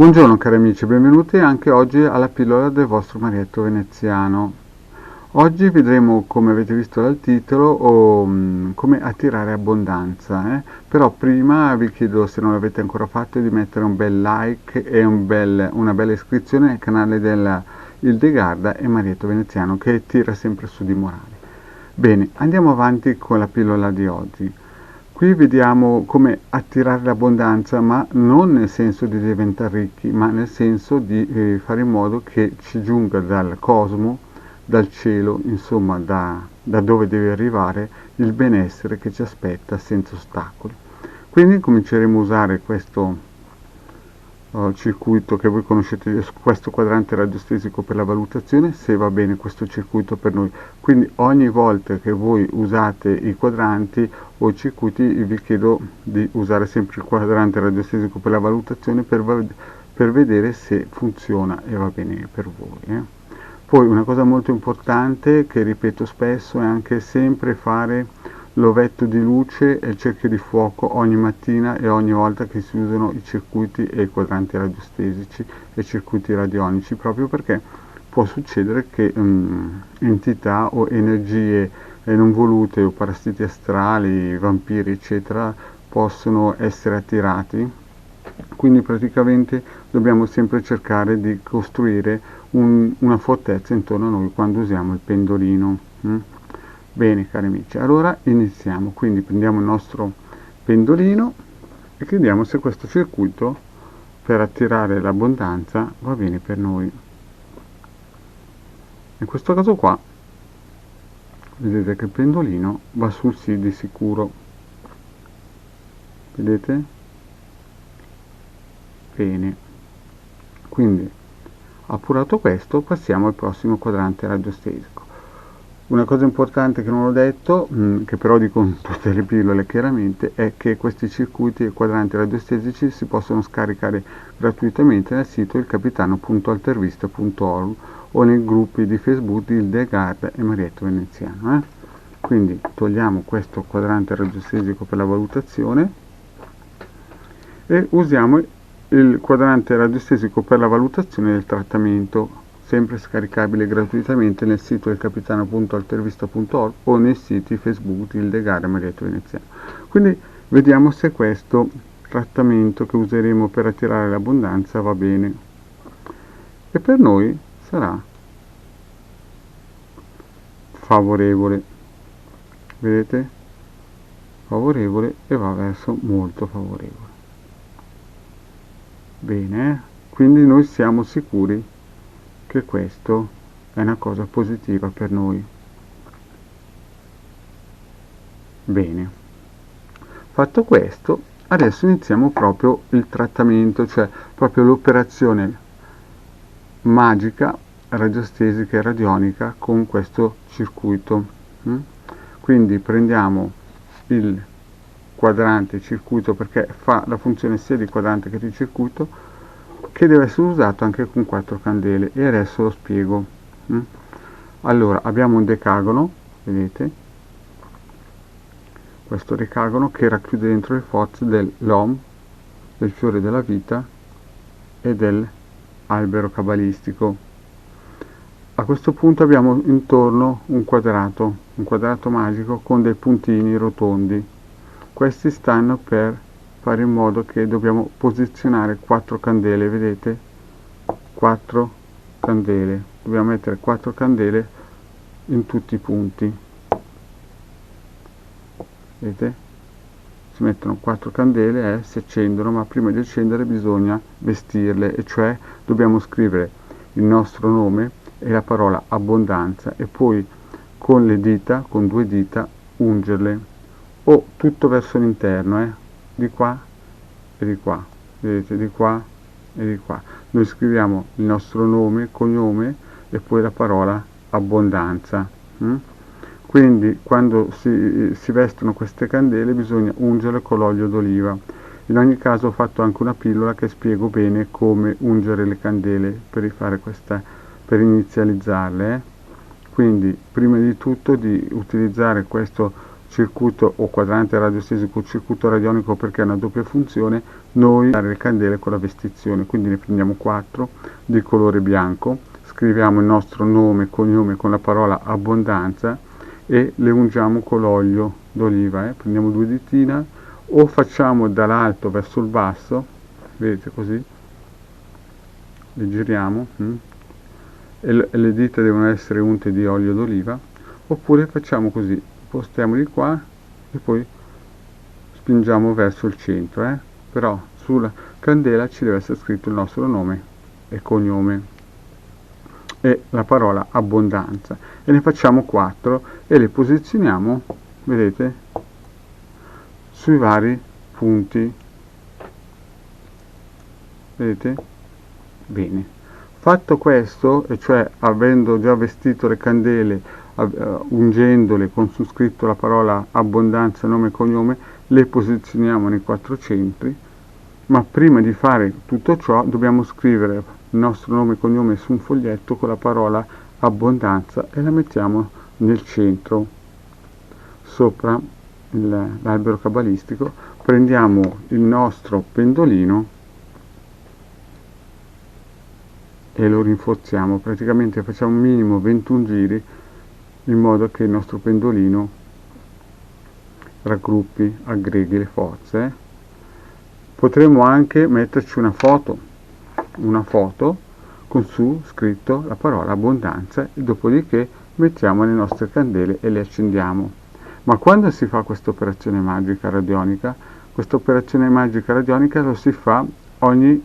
Buongiorno cari amici, benvenuti anche oggi alla pillola del vostro Marietto Veneziano. Oggi vedremo, come avete visto dal titolo, come attirare abbondanza. Però prima vi chiedo, se non l'avete ancora fatto, di mettere un bel like e una bella iscrizione al canale del Ildegarda e Marietto Veneziano, che tira sempre su di morale. Bene, andiamo avanti con la pillola di oggi. Qui vediamo come attirare l'abbondanza, ma non nel senso di diventare ricchi, ma nel senso di fare in modo che ci giunga dal cosmo, dal cielo, insomma da dove deve arrivare il benessere che ci aspetta senza ostacoli. Quindi cominceremo a usare questo circuito che voi conoscete, questo quadrante radiostesico per la valutazione, se va bene questo circuito per noi. Quindi ogni volta che voi usate i quadranti o i circuiti, vi chiedo di usare sempre il quadrante radiostesico per la valutazione per vedere se funziona e va bene per voi. Poi una cosa molto importante che ripeto spesso è anche sempre fare l'ovetto di luce e il cerchio di fuoco ogni mattina e ogni volta che si usano i circuiti e i quadranti radiostesici e i circuiti radionici, proprio perché può succedere che entità o energie non volute o parassiti astrali, vampiri eccetera possono essere attirati. Quindi praticamente dobbiamo sempre cercare di costruire una fortezza intorno a noi quando usiamo il pendolino. Bene cari amici, allora iniziamo. Quindi prendiamo il nostro pendolino e chiediamo se questo circuito per attirare l'abbondanza va bene per noi. In questo caso qua vedete che il pendolino va sul sì di sicuro. Vedete? Bene. Quindi appurato questo, passiamo al prossimo quadrante radiostesico. Una cosa importante che non ho detto, che però dico in tutte le pillole chiaramente, è che questi circuiti e quadranti radiostesici si possono scaricare gratuitamente nel sito ilcapitano.altervista.org o nei gruppi di Facebook di Ildegarda e Marietto Veneziano. Quindi togliamo questo quadrante radiostesico per la valutazione e usiamo il quadrante radiostesico per la valutazione del trattamento, sempre scaricabile gratuitamente nel sito del capitano.altervista.org o nei siti Facebook di Ildegarda e Marietto Veneziano. Quindi vediamo se questo trattamento che useremo per attirare l'abbondanza va bene. E per noi sarà favorevole. Vedete? Favorevole e va verso molto favorevole. Bene, quindi noi siamo sicuri che questo è una cosa positiva per noi. Bene, fatto questo, adesso iniziamo proprio il trattamento, cioè proprio l'operazione magica, radiostesica e radionica con questo circuito. Quindi prendiamo il quadrante, il circuito, perché fa la funzione sia di quadrante che di circuito, che deve essere usato anche con 4 candele, e adesso lo spiego. Allora abbiamo un decagono, vedete, questo decagono che racchiude dentro le forze dell'Om, del fiore della vita e dell'albero cabalistico. A questo punto abbiamo intorno un quadrato magico con dei puntini rotondi. Questi stanno per fare in modo che dobbiamo posizionare 4 candele, vedete? 4 candele. Dobbiamo mettere 4 candele in tutti i punti. Vedete? Si mettono 4 candele, si accendono, ma prima di accendere bisogna vestirle, e cioè dobbiamo scrivere il nostro nome e la parola abbondanza e poi con le dita, con 2 dita, ungerle, o tutto verso l'interno, di qua e di qua, vedete, di qua e di qua. Noi scriviamo il nostro nome, cognome e poi la parola abbondanza. Quindi quando si vestono queste candele bisogna ungerle con l'olio d'oliva. In ogni caso ho fatto anche una pillola che spiego bene come ungere le candele per inizializzarle. Quindi prima di tutto di utilizzare questo circuito o quadrante radiostesico o circuito radionico perché ha una doppia funzione, noi dare le candele con la vestizione, quindi ne prendiamo 4 di colore bianco, scriviamo il nostro nome e cognome con la parola abbondanza e le ungiamo con l'olio d'oliva, prendiamo 2 ditine o facciamo dall'alto verso il basso, vedete così, le giriamo e le dita devono essere unte di olio d'oliva, oppure facciamo così, spostiamo di qua e poi spingiamo verso il centro, però sulla candela ci deve essere scritto il nostro nome e cognome e la parola abbondanza, e ne facciamo 4 e le posizioniamo, vedete, sui vari punti, vedete? Bene, fatto questo, e cioè avendo già vestito le candele, ungendole con su scritto la parola abbondanza, nome e cognome, le posizioniamo nei 4 centri, ma prima di fare tutto ciò dobbiamo scrivere il nostro nome e cognome su un foglietto con la parola abbondanza e la mettiamo nel centro, sopra l'albero cabalistico. Prendiamo il nostro pendolino e lo rinforziamo, praticamente facciamo minimo 21 giri in modo che il nostro pendolino raggruppi, aggreghi le forze. Potremmo anche metterci una foto con su scritto la parola abbondanza e dopodiché mettiamo le nostre candele e le accendiamo. Ma quando si fa questa operazione magica radionica lo si fa ogni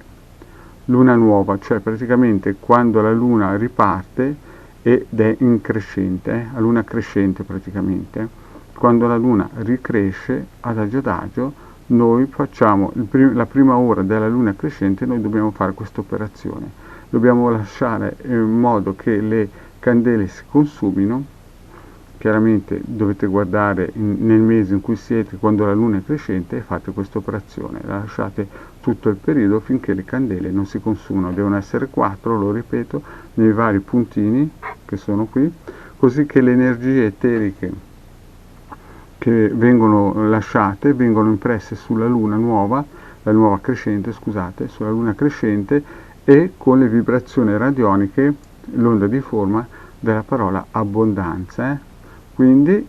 luna nuova, cioè praticamente quando la luna riparte ed è in crescente, a luna crescente praticamente, quando la luna ricresce adagio adagio, noi facciamo la prima ora della luna crescente, noi dobbiamo fare questa operazione, dobbiamo lasciare in modo che le candele si consumino. Chiaramente dovete guardare nel mese in cui siete, quando la luna è crescente, e fate questa operazione, la lasciate tutto il periodo finché le candele non si consumano, devono essere 4, lo ripeto, nei vari puntini che sono qui, così che le energie eteriche che vengono lasciate vengono impresse sulla luna nuova, la nuova crescente, scusate, sulla luna crescente, e con le vibrazioni radioniche, l'onda di forma della parola abbondanza. Quindi,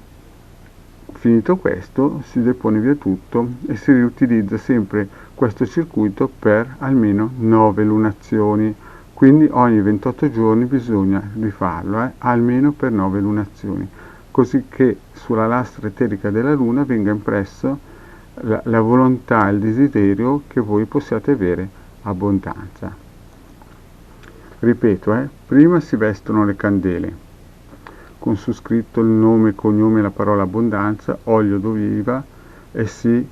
finito questo, si depone via tutto e si riutilizza sempre questo circuito per almeno 9 lunazioni. Quindi ogni 28 giorni bisogna rifarlo, almeno per 9 lunazioni, così che sulla lastra eterica della luna venga impresso la volontà e il desiderio che voi possiate avere abbondanza. Ripeto, prima si vestono le candele con su scritto il nome, cognome e la parola abbondanza, olio d'oliva, e si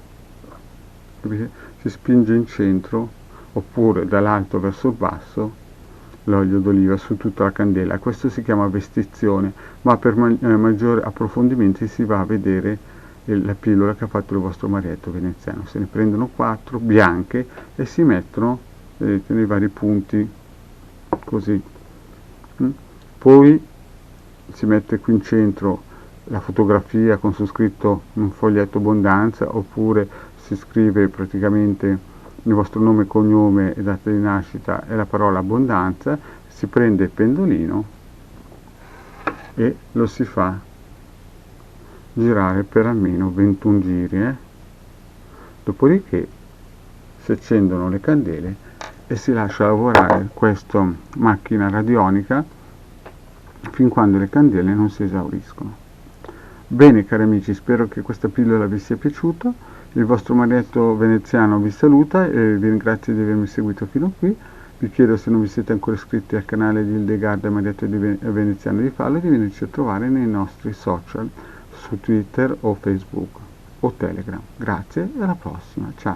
spinge in centro oppure dall'alto verso il basso l'olio d'oliva su tutta la candela. Questo si chiama vestizione, ma per maggiori approfondimenti si va a vedere la pillola che ha fatto il vostro marietto veneziano. Se ne prendono 4 bianche e si mettono, vedete, nei vari punti così. Poi si mette qui in centro la fotografia con su scritto un foglietto abbondanza, oppure si scrive praticamente il vostro nome, cognome e data di nascita e la parola abbondanza, si prende il pendolino e lo si fa girare per almeno 21 giri. Dopodiché si accendono le candele e si lascia lavorare questa macchina radionica fin quando le candele non si esauriscono. Bene cari amici, spero che questa pillola vi sia piaciuta. Il vostro marietto veneziano vi saluta e vi ringrazio di avermi seguito fino a qui. Vi chiedo, se non vi siete ancora iscritti al canale di Hildegarda Marietto Veneziano, di farlo e di venirci a trovare nei nostri social su Twitter o Facebook o Telegram. Grazie e alla prossima, ciao!